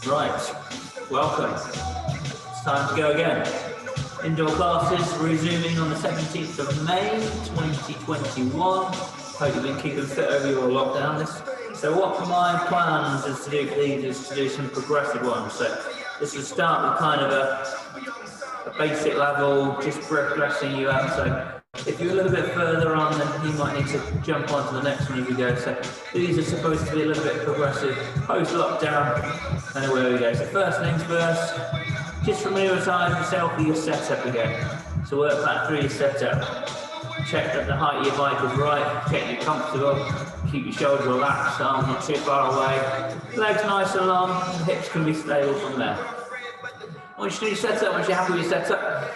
Right, welcome. It's time to go again. Indoor classes resuming on the 17th of May 2021. Hope you've been keeping fit over your lockdown. So what my plans is to do for these is to do some progressive ones. So this will start with kind of a basic level, just progressing you up. So if you're a little bit further on, then you might need to jump on to the next one as we go. So these are supposed to be a little bit progressive post-lockdown. And away we go. So first things first, just familiarise yourself with your setup again. So work back through your setup. Check that the height of your bike is right, check you're comfortable, keep your shoulders relaxed, arms not too far away, legs nice and long, hips can be stable from there. Once you do your setup, once you're happy with your setup,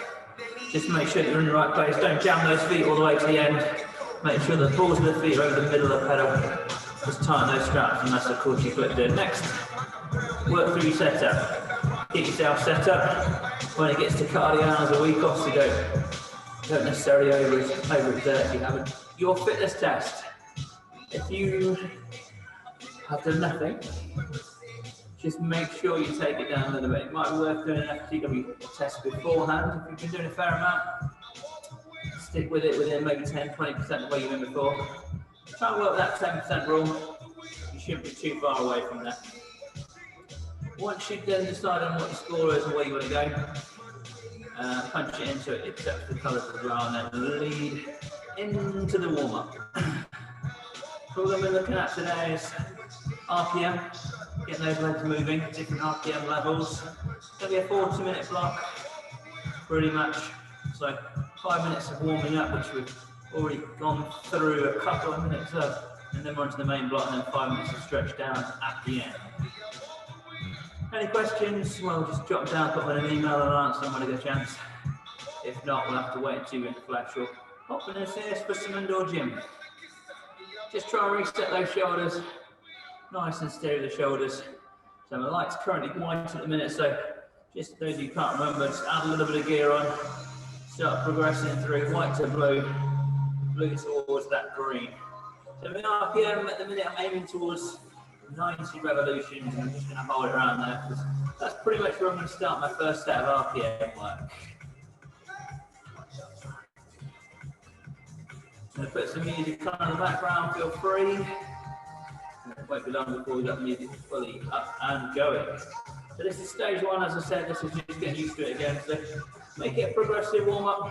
just make sure that you're in the right place. Don't jam those feet all the way to the end. Make sure the balls of the feet are over the middle of the pedal. Just tighten those straps and that's of course you flip in. Next, work through your setup. Get yourself set up. When it gets to cardio hours a week off, so don't necessarily overexert if you haven't. Your fitness test. If you have done nothing, just make sure you take it down a little bit. It might be worth doing an FTW test beforehand. If you've been doing a fair amount, stick with it within maybe 10-20% of where you've been before. Try and work that 10% rule. You shouldn't be too far away from that. Once you've then decided on what your score is and where you want to go, punch it into it, accept the colours as well, and then lead into the warm-up. All I'm looking at today is RPM, getting those legs moving, different RPM levels. It's going to be a 40-minute block, pretty much. So 5 minutes of warming up, which we've already gone through a couple of minutes of, and then we're onto the main block, and then 5 minutes of stretch down at the end. Any questions? Well, just drop them down, put them in an email and I'll answer them when I get a chance. If not, we'll have to wait until you're in the flash or hop in this here for some indoor gym. Just try and reset those shoulders. Nice and steady with the shoulders. So my light's currently white at the minute, so just those who can't remember, just add a little bit of gear on. Start progressing through white to blue, blue towards that green. So the RPM at the minute I'm aiming towards 90 revolutions. I'm just going to hold it around there because that's pretty much where I'm going to start my first set of RPM work. I'm going to put some music on in the background, feel free. It won't be long before we got the music fully up and going. So this is stage one, as I said, this is just getting used to it again. So make it a progressive warm up.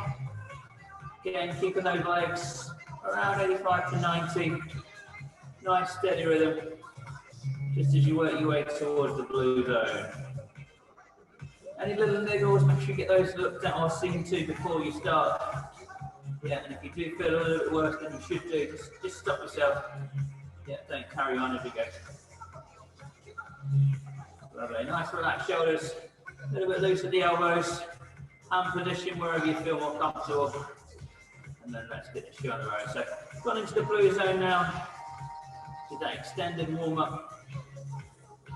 Again, keeping those legs around 85 to 90. Nice steady rhythm. Just as you work your way towards the blue zone. Any little niggles, make sure you get those looked at or seen to before you start. Yeah, and if you do feel a little bit worse than you should do, just stop yourself. Yeah, don't carry on as you go. Lovely, nice relaxed shoulders, a little bit loose at the elbows, hand position wherever you feel more comfortable. And then let's get the show on the road. So, gone into the blue zone now. With that extended warm up.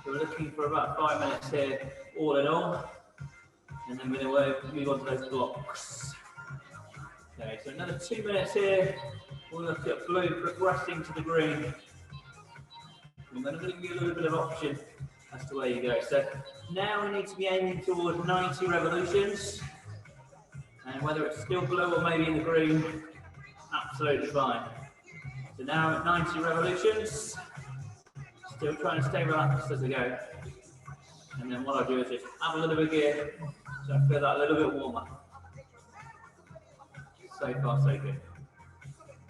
So we're looking for about 5 minutes here, all in all. And then we're going to move on to those blocks. Okay, so another 2 minutes here. We'll look at blue progressing to the green. I'm going to give you a little bit of option as to where you go. So now we need to be aiming towards 90 revolutions. And whether it's still blue or maybe in the green, absolutely fine. So now at 90 revolutions, still trying to stay relaxed as we go. And then what I'll do is just add a little bit of gear, so I feel that a little bit warmer. So far, so good.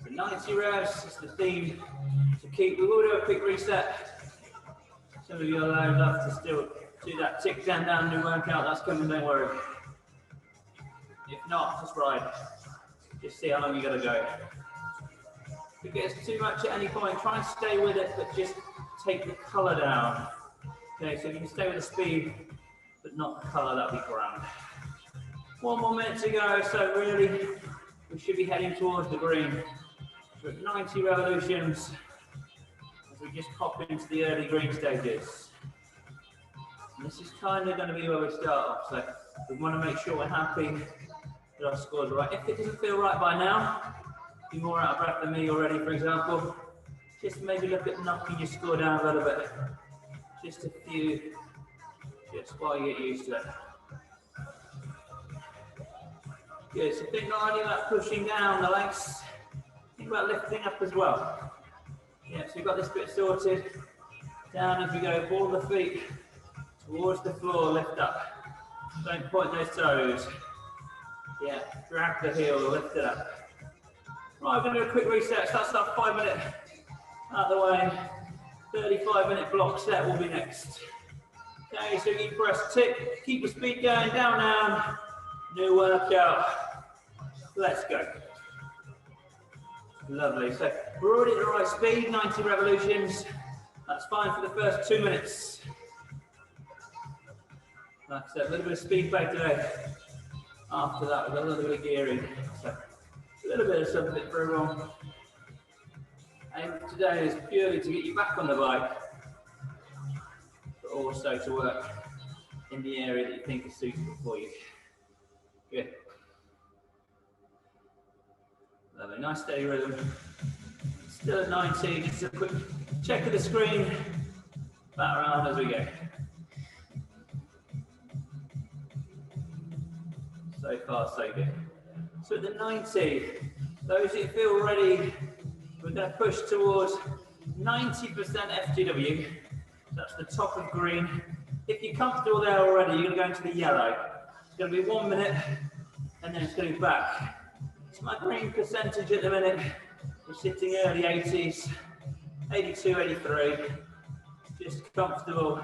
So 90 revs is the theme to keep. We will do a quick reset. Some of you are allowed enough to still do that tick down new workout. That's coming, don't worry. If not, just ride. Just see how long you got to go. If it gets too much at any point, try and stay with it, but just take the colour down. Okay, so if you can stay with the speed, but not the colour, that'll be grand. 1 more minute to go, so really, we should be heading towards the green. So at 90 revolutions, as we just pop into the early green stages. And this is kind of going to be where we start off, so we want to make sure we're happy that our scores are right. If it doesn't feel right by now, you're more out of breath than me already, for example, just maybe look at knocking your score down a little bit. Just a few Just while you get used to it. Good, so think not only about pushing down the legs, think about lifting up as well. Yeah, so we've got this bit sorted. Down as we go, ball the feet towards the floor, lift up. Don't point those toes. Yeah, drag the heel, lift it up. Right, we're going to do a quick reset. So that's our 5 minute out of the way. 35-minute block set will be next. Okay, so you press tick, keep the speed going, down, down. New workout. Let's go. Lovely. So we're already at the right speed, 90 revolutions. That's fine for the first 2 minutes. Like I said, a little bit of speed back today. After that, we've got a little bit of gearing. So a little bit of something for everyone. Aim today is purely to get you back on the bike, but also to work in the area that you think is suitable for you. Good. Lovely, nice steady rhythm. Still at 90, just a quick check of the screen. Back around as we go. So far, so good. So at the 90, those who feel ready, we're going to push towards 90% FTW. That's the top of green. If you're comfortable there already, you're going to go into the yellow. It's going to be 1 minute, and then it's going to be back. So my green percentage at the minute, we're sitting early 80s, 82, 83. Just comfortable,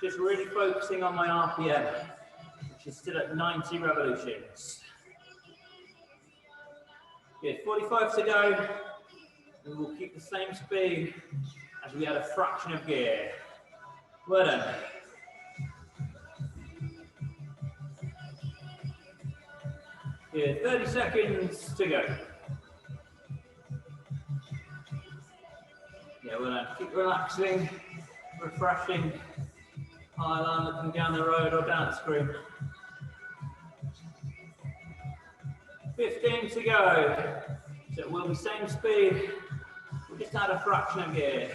just really focusing on my RPM, which is still at 90 revolutions. Good, 45 to go. And we'll keep the same speed as we add a fraction of gear. Well done. Good, 30 seconds to go. Yeah, well done. Keep relaxing, refreshing. High line looking down the road or down the screen. 15 to go. So it will be same speed. We'll just add a fraction of gear.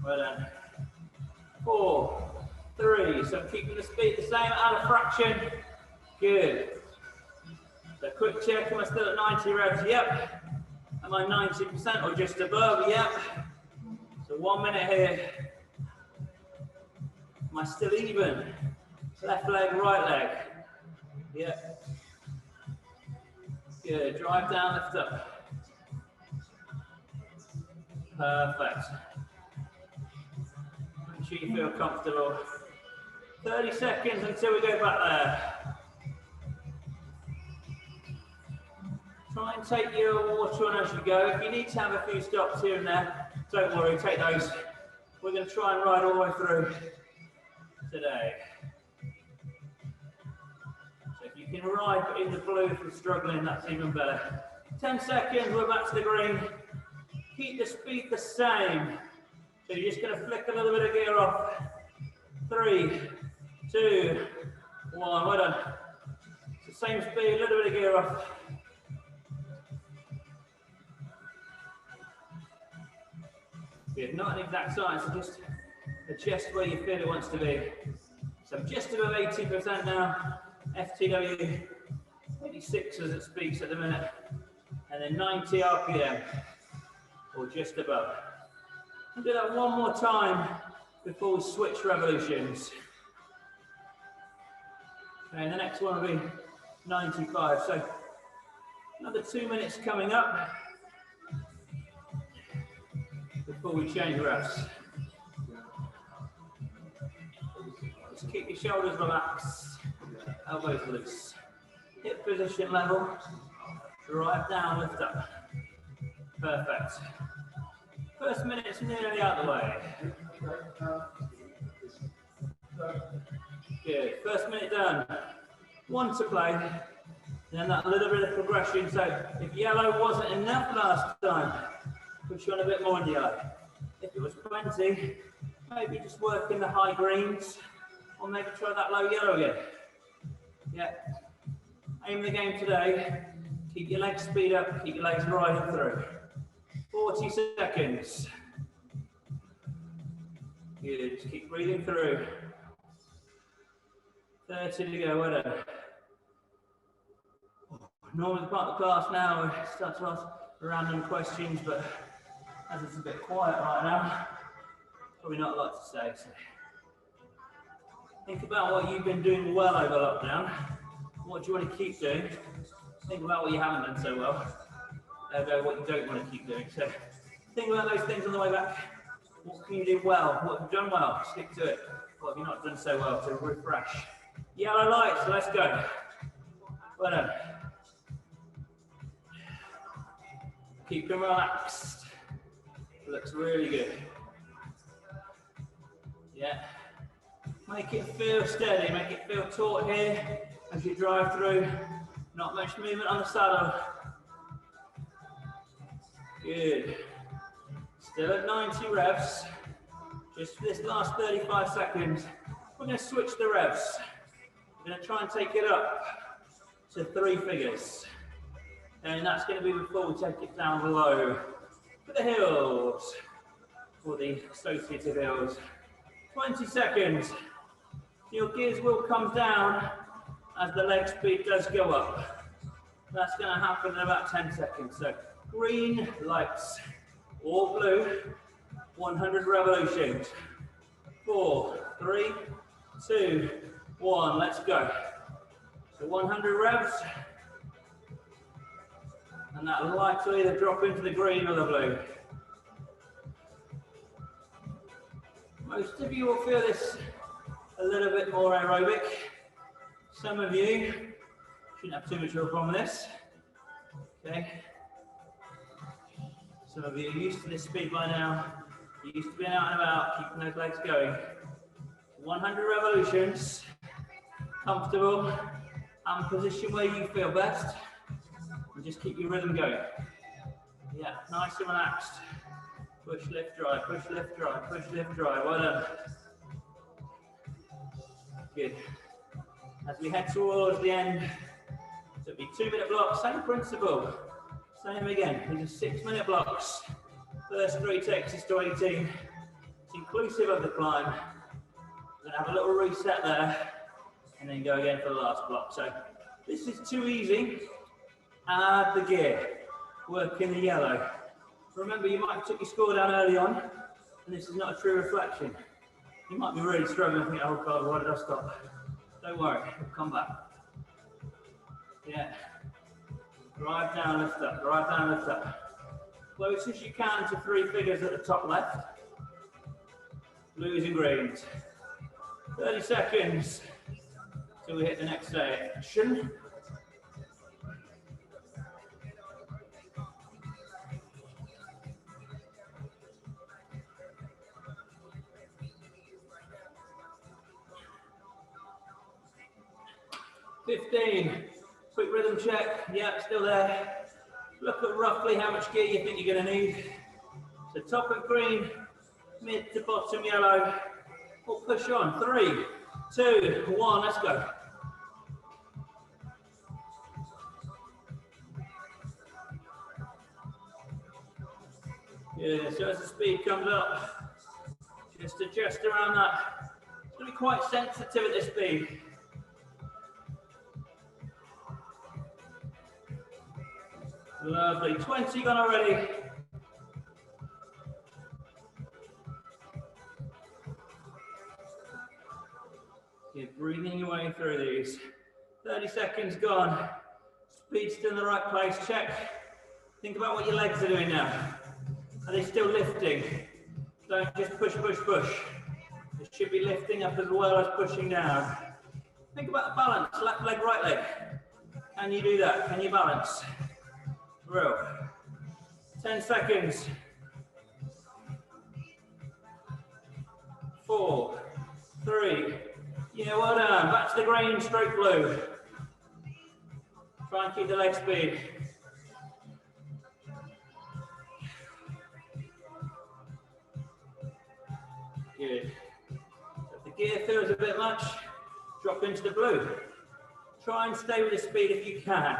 Well done. 4, 3. So keeping the speed the same, add a fraction. Good. So quick check, am I still at 90 revs? Yep. Am I 90% or just above? Yep. So 1 minute here. Am I still even? Left leg, right leg. Yep. Good. Drive down, lift up. Perfect. Make sure you feel comfortable. 30 seconds until we go back there. Try and take your water on as you go. If you need to have a few stops here and there, don't worry, take those. We're going to try and ride all the way through today. So if you can ride in the blue if you're struggling, that's even better. 10 seconds, we're back to the green. Keep the speed the same. So you're just going to flick a little bit of gear off. 3, 2, 1, well done. It's the same speed, a little bit of gear off. Good, not an exact science, so just adjust where you feel it wants to be. So I'm just above 80% now. FTW, 86 as it speaks at the minute. And then 90 RPM, or just above. I'll do that one more time before we switch revolutions. Okay, and the next one will be 95. So another 2 minutes coming up before we change reps. Just keep your shoulders relaxed, elbows loose. Hip position level, drive down, lift up. Perfect. First minute's nearly out of the way. Good, first minute done. 1 to play. And then that little bit of progression. So if yellow wasn't enough last time, push on a bit more in the yellow. If it was plenty, maybe just work in the high greens, or maybe try that low yellow again. Yeah. Aim the game today. Keep your legs speed up, keep your legs riding through. 40 seconds. Good, just keep breathing through. 30 to go, well done. Normally part of the class now, we start to ask random questions, but as it's a bit quiet right now, probably not a lot to say. So think about what you've been doing well over lockdown. What do you want to keep doing? Think about what you haven't done so well. About what you don't want to keep doing. So think about those things on the way back. What can you do well? What have you done well? Stick to it. What have you not done so well to refresh? Yellow lights, let's go. Well done. Keep them relaxed. Looks really good. Yeah. Make it feel steady, make it feel taut here as you drive through. Not much movement on the saddle. Good. Still at 90 revs. Just for this last 35 seconds, we're going to switch the revs. We're going to try and take it up to 3 figures. And that's going to be before we take it down below for the hills, or the associated hills. 20 seconds. Your gears will come down as the leg speed does go up. That's going to happen in about 10 seconds. So green lights or blue, 100 revolutions. 4, 3, 2, 1, let's go. So 100 revs. And that light will either drop into the green or the blue. Most of you will feel this a little bit more aerobic. Some of you shouldn't have too much of a problem with this. Okay. Some of you are used to this speed by now. You're used to being out and about, keeping those legs going. 100 revolutions. Comfortable and position where you feel best. And just keep your rhythm going. Yeah, nice and relaxed. Push, lift, drive, push, lift, drive, push, lift, drive. Well done. Good. As we head towards the end, so it'll be 2-minute blocks, same principle. Same again, these are 6-minute blocks. First 3 takes us to 18. It's inclusive of the climb. We're going to have a little reset there, and then go again for the last block. So this is too easy. Add the gear. Work in the yellow. Remember, you might have took your score down early on, and this is not a true reflection. You might be really struggling and think, oh God, why did I stop? Don't worry, we'll come back. Yeah. Drive down, lift up, drive down, lift up. Close as you can to 3 figures at the top left. Blues and greens. 30 seconds till we hit the next section. Quick rhythm check. Yeah, still there. Look at roughly how much gear you think you're going to need. So top of green, mid to bottom yellow. We'll push on. 3, 2, 1. Let's go. Yeah, so as the speed comes up, just adjust around that. It's going to be quite sensitive at this speed. Lovely. 20 gone already. Keep breathing your way through these. 30 seconds gone. Speed still in the right place. Check. Think about what your legs are doing now. Are they still lifting? Don't just push, push, push. It should be lifting up as well as pushing down. Think about the balance. Left leg, right leg. Can you do that? Can you balance? Through. 10 seconds. 4, 3. Yeah, well done. Back to the green, straight blue. Try and keep the leg speed. Good. If the gear feels a bit much, drop into the blue. Try and stay with the speed if you can.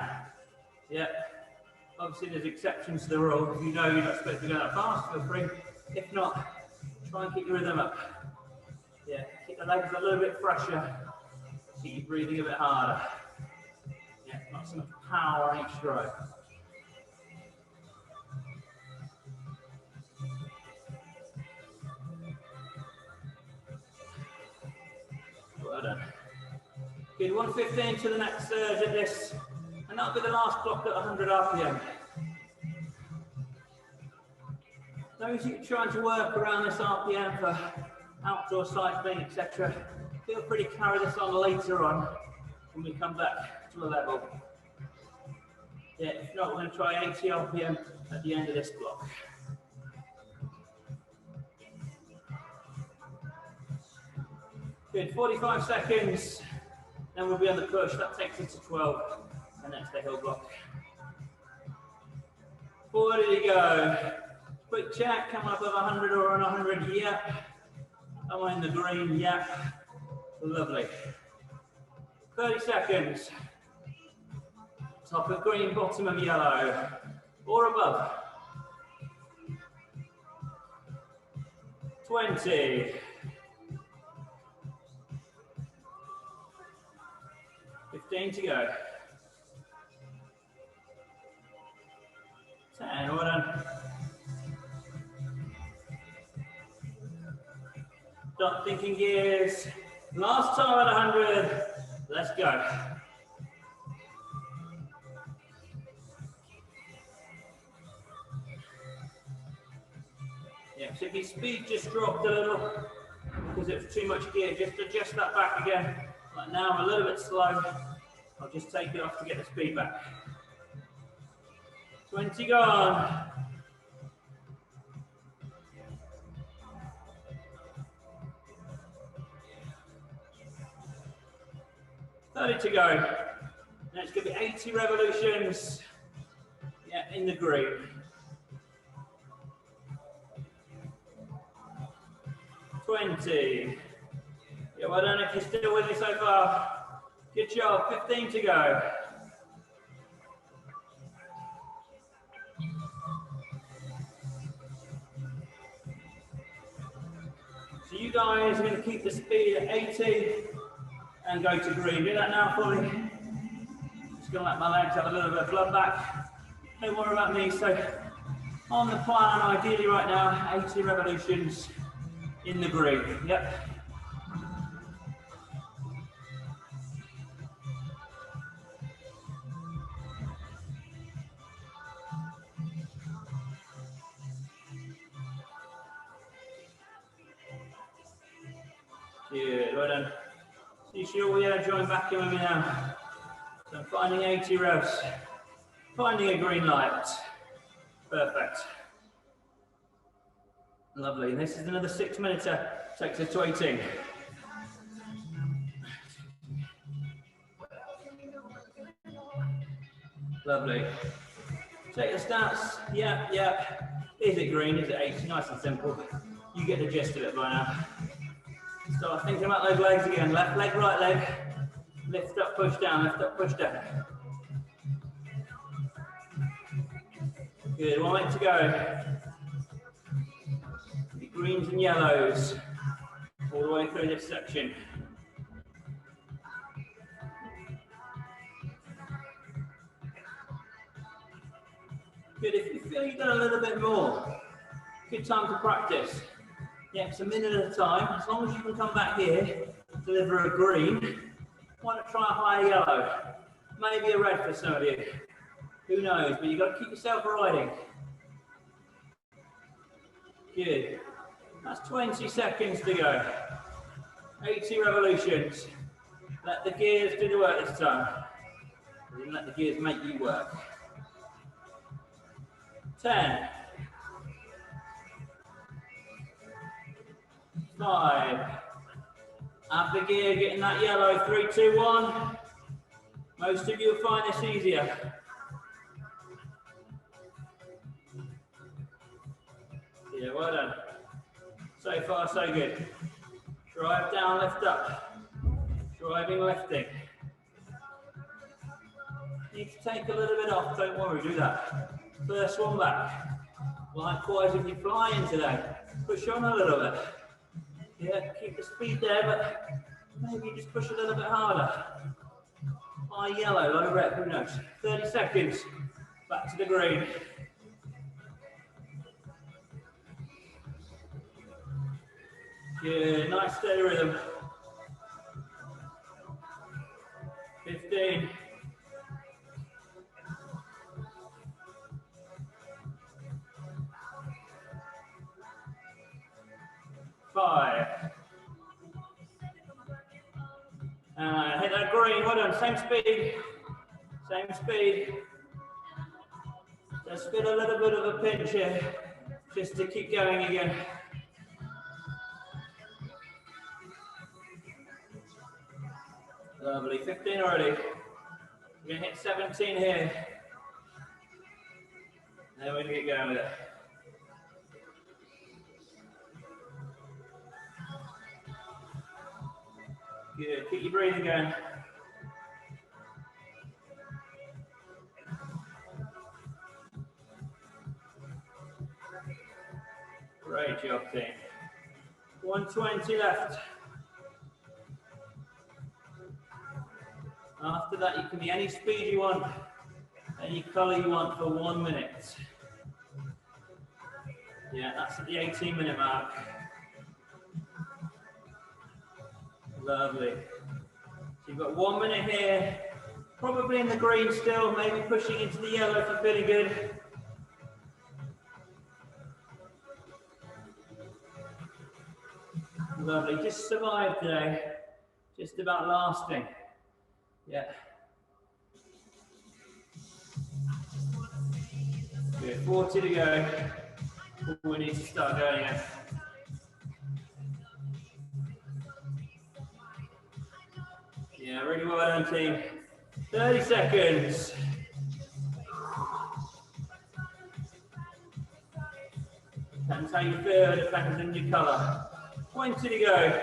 Yeah. Obviously, there's exceptions to the rule. If you know you're not supposed to go that fast, feel free. If not, try and keep your rhythm up. Yeah, keep the legs a little bit fresher. Keep you breathing a bit harder. Yeah, not so much power on each stroke. Well done. Good, 115 to the next surge at this, and that'll be the last block at 100 RPM. Those who are trying to work around this RPM for outdoor cycling, etc., feel free to carry this on later on when we come back to a level. Yeah, if not, we're going to try 80 RPM at the end of this block. Good, 45 seconds, then we'll be on the push. That takes us to 12, and that's the hill block. Forward you go. Quick check, come up above 100 or on 100, yep. Am I in the green? Yep. Lovely. 30 seconds. Top of green, bottom of yellow, or above. 20. 15 to go. 10, well done. Stop thinking gears. Last time at 100. Let's go. Yeah, so if your speed just dropped a little because it was too much gear, just adjust that back again. Like now I'm a little bit slow. I'll just take it off to get the speed back. 20 gone. To go. Now it's going to be 80 revolutions. Yeah, in the green. 20. Yeah, well done if you're still with me so far. Good job. 15 to go. So you guys are going to keep the speed at 80. And go to green. Do that now for me. Just gonna let my legs have a little bit of blood back. Don't worry about me. So on the plan, ideally right now, 80 revolutions in the green. Yep. Good, well done. You sure, join back in with me now. So I'm finding 80 revs, finding a green light. Perfect. Lovely. This is another 6 minutes, takes us to 18. Lovely. Take the stats. Yep. Is it green? Is it 80? Nice and simple. You get the gist of it by now. Start thinking about those legs again. Left leg, right leg. Lift up, push down, lift up, push down. Good, 1 minute to go. The greens and yellows all the way through this section. Good, if you feel you've done a little bit more, good time to practice. Yeah, it's a minute at a time. As long as you can come back here, deliver a green. Why not try a higher yellow? Maybe a red for some of you. Who knows? But you've got to keep yourself riding. Good. That's 20 seconds to go. 80 revolutions. Let the gears do the work this time. You didn't let the gears make you work. 10. 5. Up the gear, getting that yellow. 3, 2, 1. Most of you will find this easier. Yeah, well done. So far, so good. Drive down, lift up. Driving, lifting. Need to take a little bit off, don't worry, do that. First one back. Likewise, if you fly in today, push on a little bit. Yeah, keep the speed there, but maybe you just push a little bit harder. High yellow, low red, who knows? 30 seconds, back to the green. Good, nice steady rhythm. 15. 5. Hit that green, well done, same speed. Same speed. Just get a little bit of a pinch here, just to keep going again. Lovely, 15 already. We're gonna hit 17 here. Then we're gonna get going with it. Good, keep your breathing going. Great job, team. 120 left. After that, you can be any speed you want, any color you want for 1 minute. Yeah, that's at the 18-minute mark. Lovely. So you've got 1 minute here, probably in the green still, maybe pushing into the yellow if you're feeling good. Lovely, just survived today, just about lasting. Yeah. Good, 40 to go. We need to start going in. Yeah, really well done, team. 30 seconds. Depends how you feel, depends on your colour. 20 to go.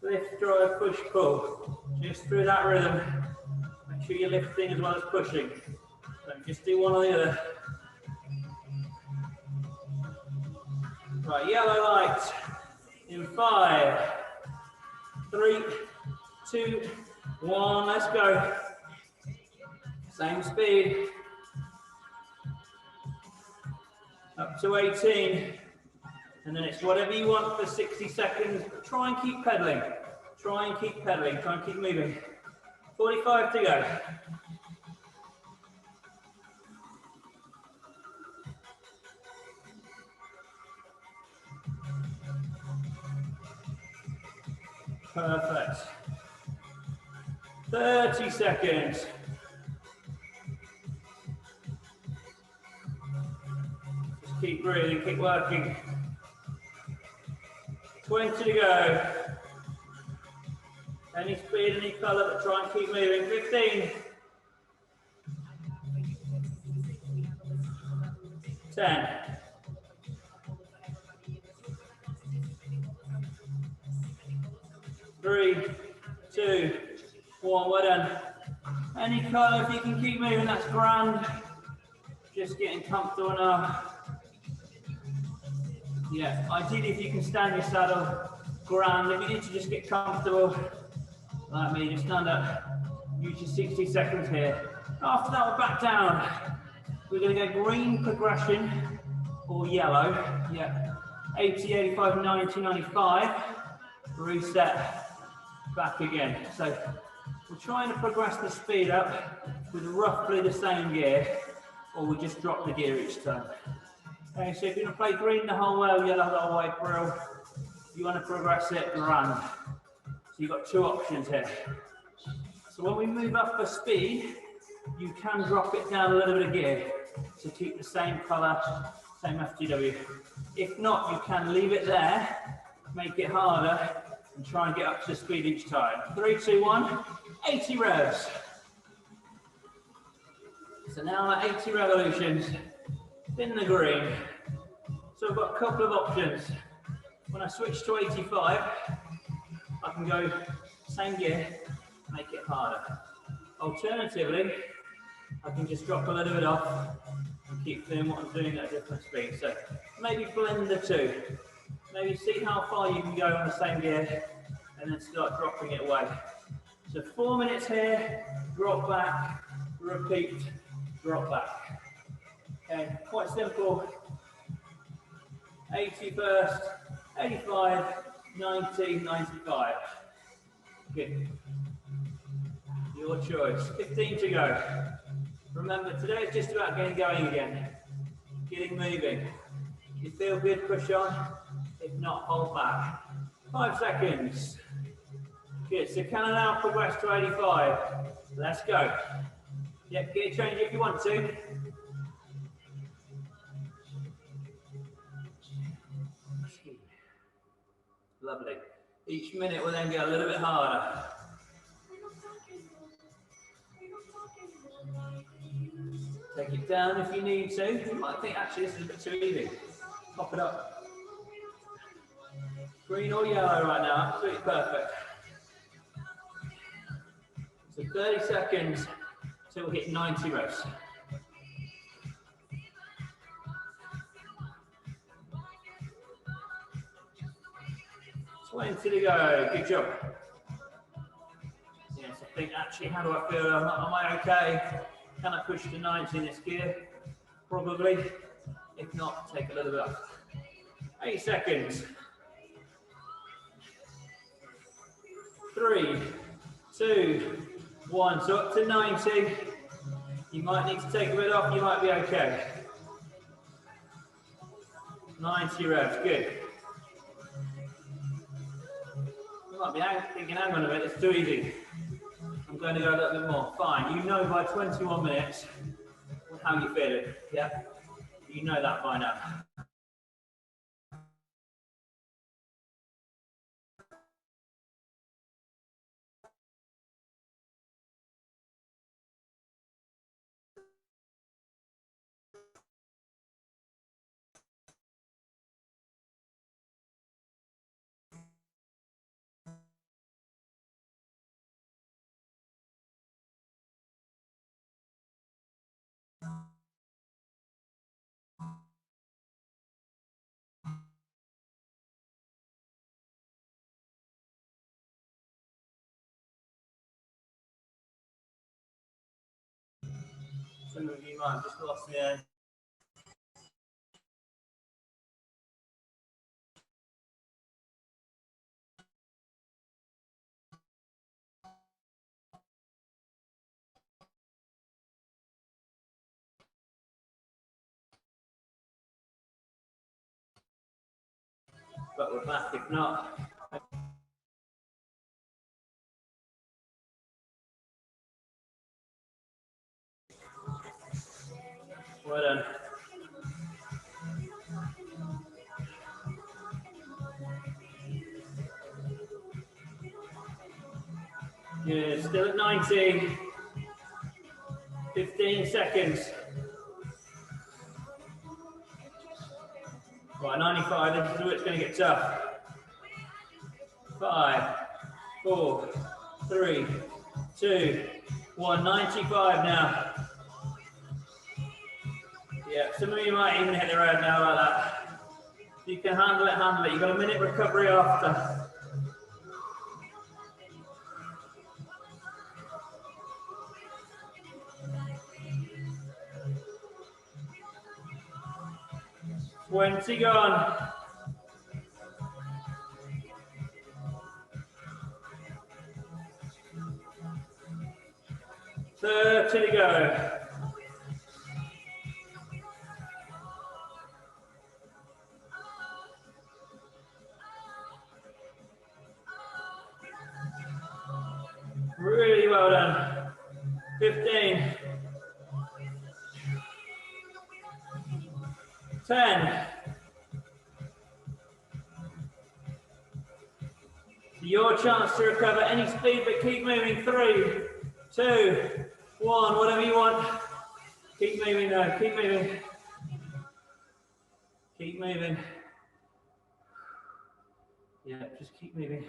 Lift, drive, push, pull. Just through that rhythm. Make sure you're lifting as well as pushing. Don't just do one or the other. Right, yellow light. In 5, 3, 2, 1. Let's go. Same speed. Up to 18. And then it's whatever you want for 60 seconds. But try and keep pedaling. Try and keep pedaling. Try and keep moving. 45 to go. Perfect. 30 seconds. Just keep breathing, keep working. 20 to go. Any speed, any colour, but try and keep moving. 15. 10. 3, 2, 1. Well done. Any colour, if you can keep moving, that's grand. Just getting comfortable now. Yeah, ideally if you can stand your saddle, grand. If you need to just get comfortable, like me, just stand up. Use your 60 seconds here. After that, we're back down. We're going to go green progression or yellow. Yeah, 80, 85, 90, 95. Reset. Back again. So we're trying to progress the speed up with roughly the same gear, or we just drop the gear each time. Okay, so if you're going to play green the whole way, yellow the whole way, brill. If you want to progress it, grand. So you've got 2 options here. So when we move up for speed, you can drop it down a little bit of gear to keep the same colour, same FTW. If not, you can leave it there, make it harder, and try and get up to speed each time. 3, 2, 1, 80 revs. So now at 80 revolutions in the green. So I've got a couple of options. When I switch to 85, I can go same gear, make it harder. Alternatively, I can just drop a little bit off and keep doing what I'm doing at a different speed. So maybe blend the two. Maybe see how far you can go on the same gear and then start dropping it away. So 4 minutes here, drop back, repeat, drop back. Okay, quite simple. 80 first, 85, 90, 95. Good. Your choice. 15 to go. Remember, today is just about getting going again. Getting moving. If you feel good, push on. If not, hold back. 5 seconds. Good. So can I now progress to 85? Let's go. Yep, gear change if you want to. Lovely. Each minute will then get a little bit harder. Take it down if you need to. You might think actually this is a bit too easy. Top it up. Green or yellow right now, absolutely perfect. So 30 seconds till we hit 90 reps. To go. Good job. Yes, I think actually, how do I feel? Am I okay? Can I push to 90 in this gear? Probably. If not, take a little bit off. 8 seconds. 3, 2, 1. So up to 90. You might need to take a bit off. You might be okay. 90 reps. Good. Might be thinking, hang on a minute, it's too easy. I'm going to go a little bit more. Fine. You know by 21 minutes how you're feeling. Yeah? You know that by now. Some of you might have just lost the end. But we're back if not. Well done. Good, still at 90. 15 seconds. Right, 95, this is where it's going to get tough. 5, 4, 3, 2, 1. 95 now. Yeah, some of you might even hit the road now like that. If you can handle it, handle it. You've got a minute recovery after. Twenty gone. To go. Really well done. 15. 10. Your chance to recover any speed, but keep moving. 3, 2, 1, whatever you want. Keep moving though, keep moving. Keep moving. Yeah, just keep moving.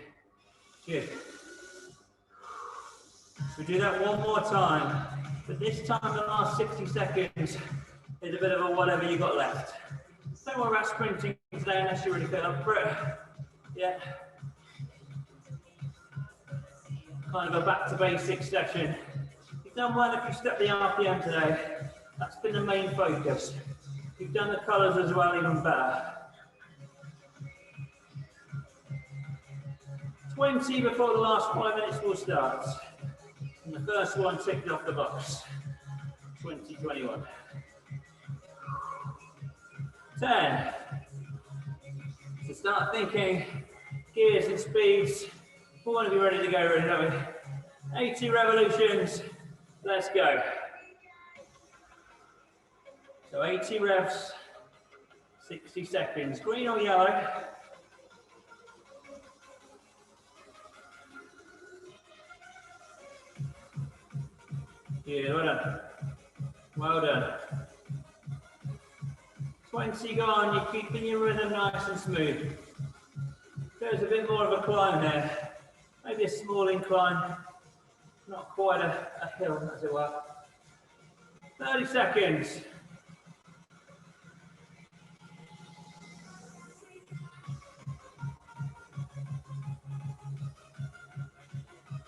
Good. So do that one more time. But this time, the last 60 seconds is a bit of a whatever you got left. No more about sprinting today unless you really feel up for it. Yeah. Kind of a back to basics session. You've done well if you stepped the RPM today. That's been the main focus. You've done the colours as well, even better. 20 before the last 5 minutes will start. And the first one ticked off the box. 2021. 10. So start thinking gears and speeds. We want to be ready to go, really, don't we? 80 revolutions. Let's go. So 80 revs, 60 seconds. Green or yellow? Yeah, well done. Well done. 20 gone, you're keeping your rhythm nice and smooth. There's a bit more of a climb there. Maybe a small incline, not quite a hill, as it were. 30 seconds.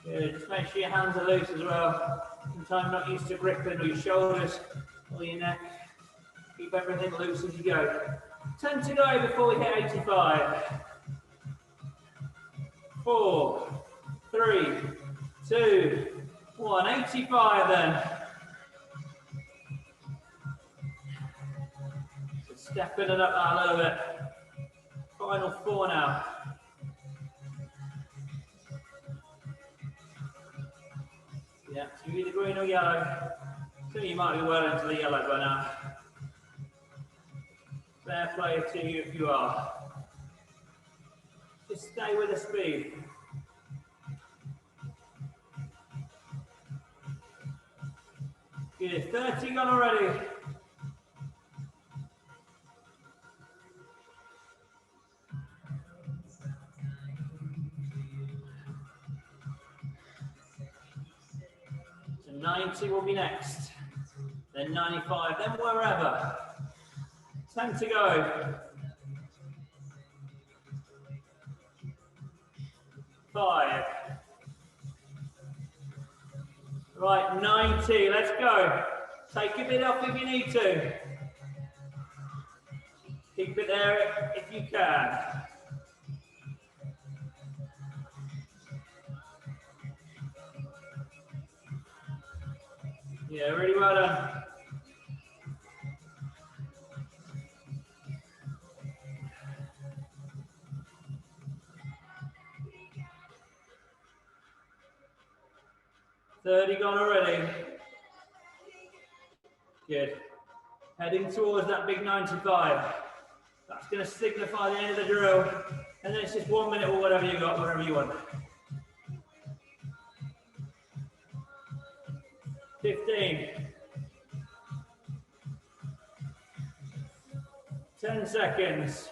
Good, just make sure your hands are loose as well. Sometimes not used to gripping or your shoulders or your neck. Keep everything loose as you go. 10 to go before we hit 85. 4, 3, 2, 1. 85 then. So stepping it up a little bit. Final 4 now. Yeah, so you're either green or yellow. So you might be well into the yellow by now. Fair play to you if you are. Just stay with the speed. Good, 30 gone already. So 90 will be next. Then 95, then wherever. 10 to go. 5. Right, 90, let's go. Take a bit off if you need to. Keep it there if you can. Yeah, really well done. $30 gone already. Good. Heading towards that big 95. That's going to signify the end of the drill. And then it's just 1 minute or whatever you got, whatever you want. 15. 10 seconds.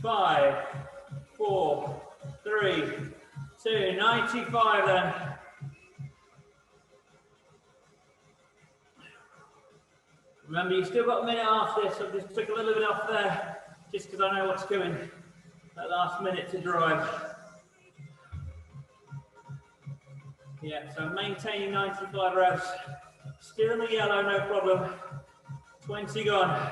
5, 4, 3, 2, 95 then. Remember, you've still got a minute after this, so I just took a little bit off there, just because I know what's coming. That last minute to drive. Yeah, so maintaining 95 revs. Still in the yellow, no problem. 20 gone.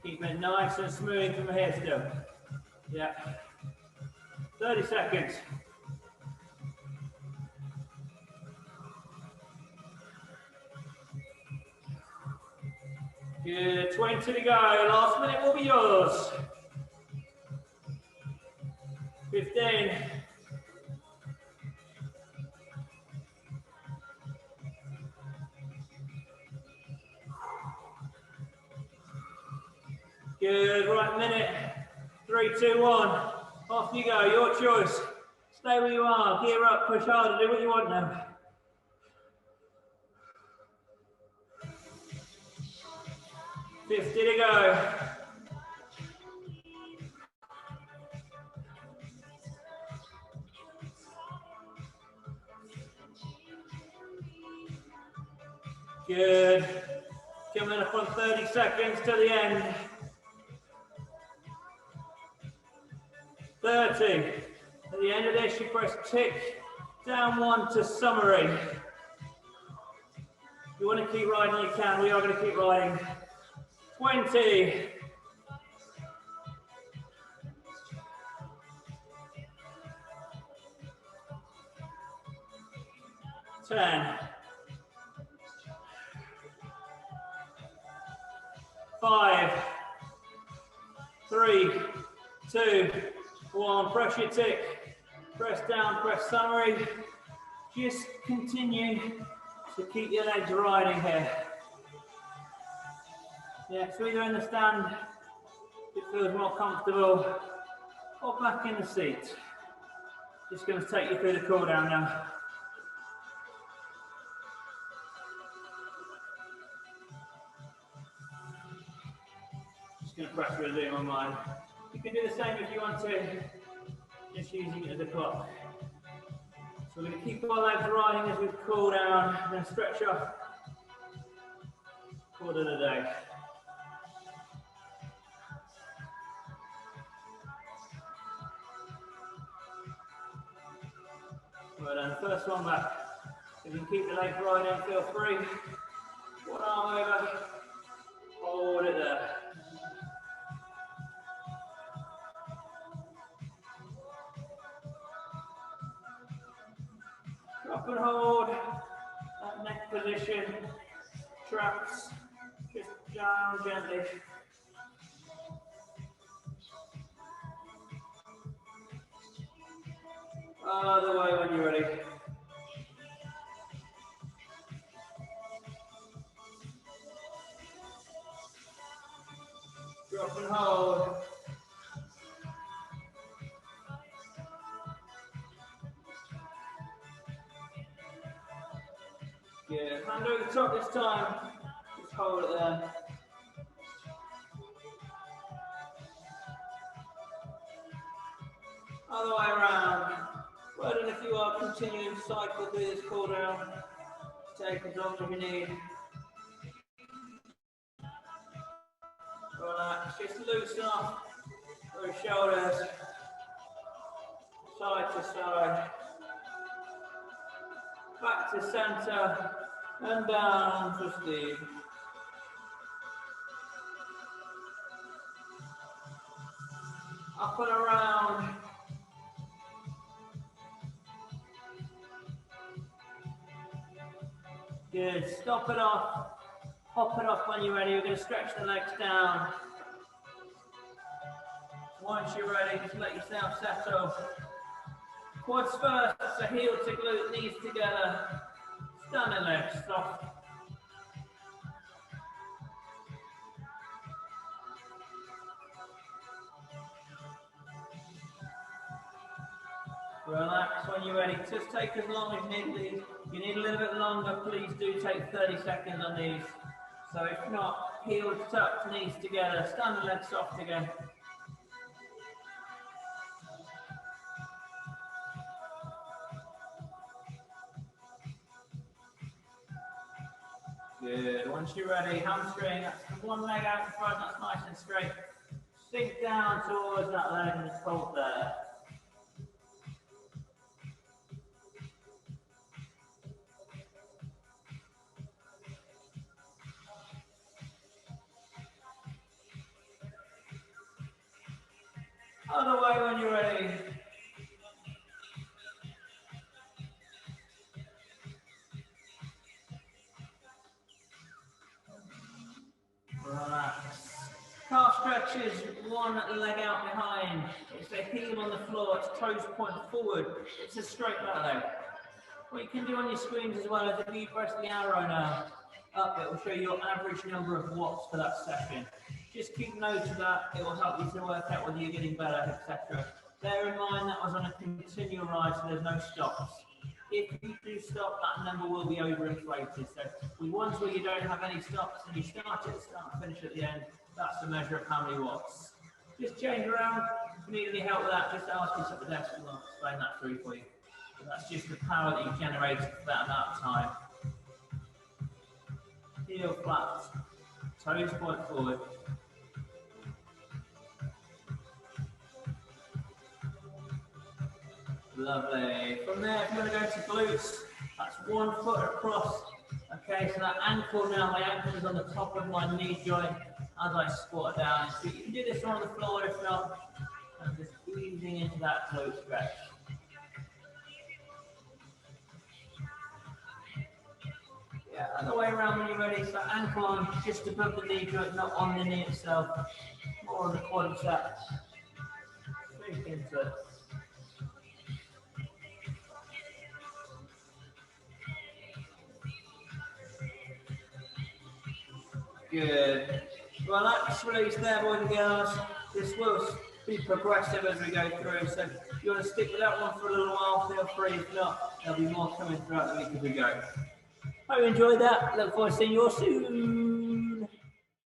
Keep it nice and smooth from here still. Yeah. 30 seconds. Good, 20 to go. Last minute will be yours. 15. Good, right minute. 3, 2, 1. Off you go, your choice. Stay where you are, gear up, push harder, do what you want now. $50 to go. Good. Coming up on 30 seconds to the end. 30. At the end of this, you press tick down 1 to summary. If you want to keep riding, you can. We are going to keep riding. 20. 10. 5, 3, 2, 1. Press your tick. Press down, press summary. Just continue to keep your legs riding here. Yeah, so either in the stand, if it feels more comfortable, or back in the seat. Just going to take you through the cool down now. Just going to press resume on mine. You can do the same if you want to, just using it as a clock. So we're going to keep our legs riding as we cool down, then stretch off. Call it a day. Well done. First one back. If you can keep the legs riding, feel free. One arm over. Hold it there. Drop and hold. That neck position. Traps. Just down gently. Other way when you're ready. Drop and hold. Good. Hand over the top this time. Just hold it there. Other way around. Well done if you are continuing to cycle through this cool down. Take as long as you need. Relax, just loosen up those shoulders, side to side, back to center, and down for Steve. Up and around. Good, stop it off, hop it off when you're ready. We're going to stretch the legs down. Once you're ready, just let yourself settle. Quads first, so heel to glute, knees together. Standing legs, soft. Relax when you're ready. Just take as long as you need these. If you need a little bit longer, please do take 30 seconds on these. So if not, heels tucked, knees together, standing legs soft again. Good. Once you're ready, hamstring, that's one leg out in front, that's nice and straight. Sink down towards that leg and just hold there. Other way when you're ready. Relax. Calf stretches, one leg out behind. It's a heel on the floor, it's toes point forward. It's a straight back leg. What you can do on your screens as well is if you press the arrow now up, it will show your average number of watts for that session. Just keep note of that, it will help you to work out whether you're getting better, etc. Bear in mind that was on a continual ride, so there's no stops. If you do stop, that number will be overinflated. So with ones where you don't have any stops and you start at the start and finish at the end, that's the measure of how many watts. Just change around. If you need any help with that, just ask us at the desk and we'll explain that through for you. But that's just the power that you've generated for that amount of time. heel flat, toes point forward. Lovely. From there, if you want to go to glutes, that's 1 foot across. Okay, so that ankle now, my ankle is on the top of my knee joint as I squat down. So you can do this on the floor if not, and just easing into that glute stretch. Yeah, other way around when you're ready. So ankle on just above the knee joint, not on the knee itself, more on the quadriceps. Sink into it. Good. Relax, release there, boys and girls. This will be progressive as we go through. So if you want to stick with that one for a little while, feel free. If not, there'll be more coming throughout the week as we go. Hope you enjoyed that. Look forward to seeing you all soon.